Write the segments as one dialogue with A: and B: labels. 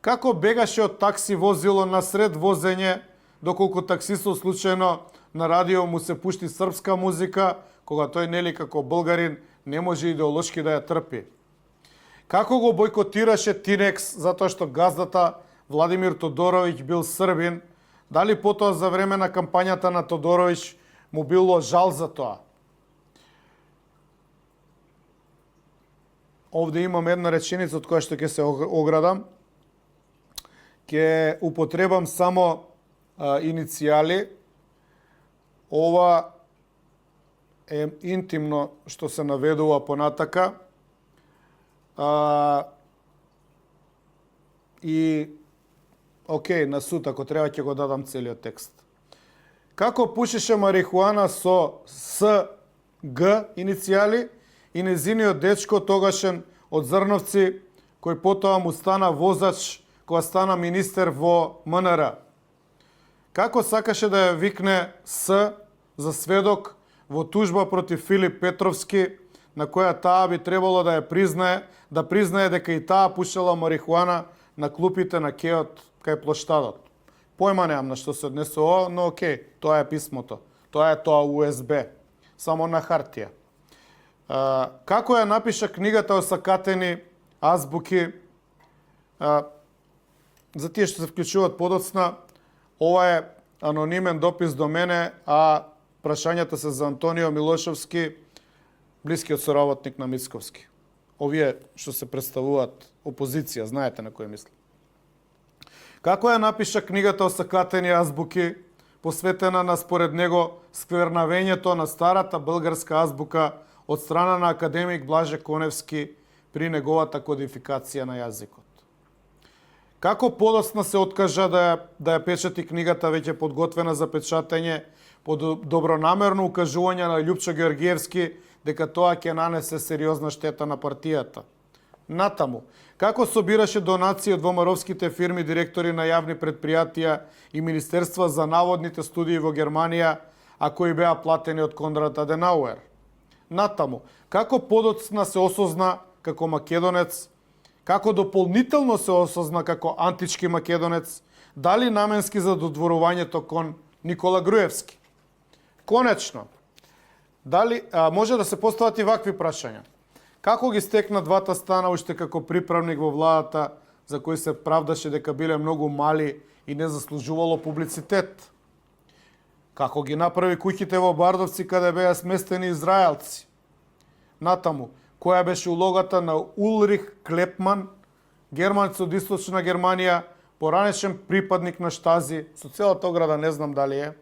A: Како бегаше од такси возило на сред возење, доколку таксистот случајно на радио му се пушти српска музика, кога тој нели како българин не може идеолошки да ја трпи. Како го бойкотираше Тинекс затоа што газдата Владимир Тодоровиќ бил србин, дали потоа за време на кампањата на Тодоровиќ му било жал за тоа? Овде имам една реченица од која што ќе се оградам. Ќе употребам само иницијали. Ова е интимно што се наведува понатака. И окей, на суд, ако треба ќе го дадам целиот текст. Како пушеше марихуана со СГ иницијали и незиниот дечко тогашен од Зрновци, кој потоа му стана возач кога стана министер во МНР. Како сакаше да ја викне С за сведок во тужба против Филип Петровски, на која таа би требало да ја признае дека и таа пушела марихуана на клупите на кеот кај плоштадот. Појма немам на што се однесе ова, но окей, тоа е писмото. Тоа е тоа USB, само на хартија. Како ја напиша книгата Осакатени азбуки, за тие што се вклучуваат подоцна, ова е анонимен допис до мене, а прашањата се за Антонио Милошовски, блискиот соработник на Мицковски. Овие што се представуваат опозиција, знаете на кој мислам. Како ја напиша книгата Осакатени азбуки, посветена на според него сквернавењето на старата българска азбука од страна на академик Блаже Коневски при неговата кодификација на јазикот. Како подоцна се откажа да ја печати книгата веќе подготвена за печатење по добронамерно укажување на Љупчо Георгиевски дека тоа ќе нанесе сериозна штета на партијата. Натаму, како собираше донации од ВМРО-вските фирми директори на јавни предпријатија и министерства за наводните студии во Германија, а кои беа платени од Конрад Аденауер. Натаму, како подоцна се осозна како македонец, како дополнително се осозна како антички македонец, дали наменски за додворувањето кон Никола Груевски. Конечно, дали може да се постават и вакви прашања. Како ги стекна двата стана уште како приправник во владата, за кој се правдаше дека биле многу мали и не заслужувало публицитет? Како ги направи куќите во Бардовци каде беа сместени израелци? Натаму, која беше улогата на Улрих Клепман, германец од Источна Германија, поранешен припадник на Штази, со целата ограда не знам дали е,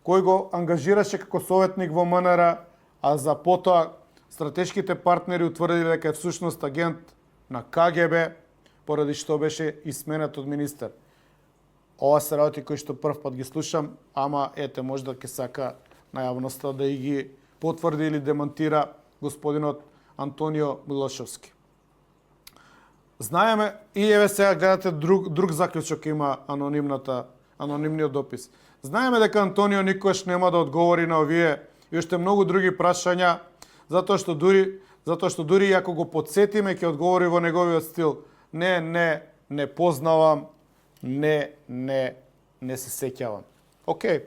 A: кој го ангажираше како советник во МНР, а за потоа стратешките партнери утврдиле дека е всушност агент на КГБ, поради што беше и сменет од министер. Ова се работи кои што прв пат ги слушам, ама ете можда ќе сака најавноста да и ги потврди или демонтира господинот Антонио Милошовски. Знаеме, и еве сега гледате друг заклучок има анонимниот допис. Знаеме дека Антонио никош нема да одговори на овие и уште многу други прашања, затоа што дури ако го подсетиме ќе одговори во неговиот стил. Не познавам, не се сеќавам. Окей.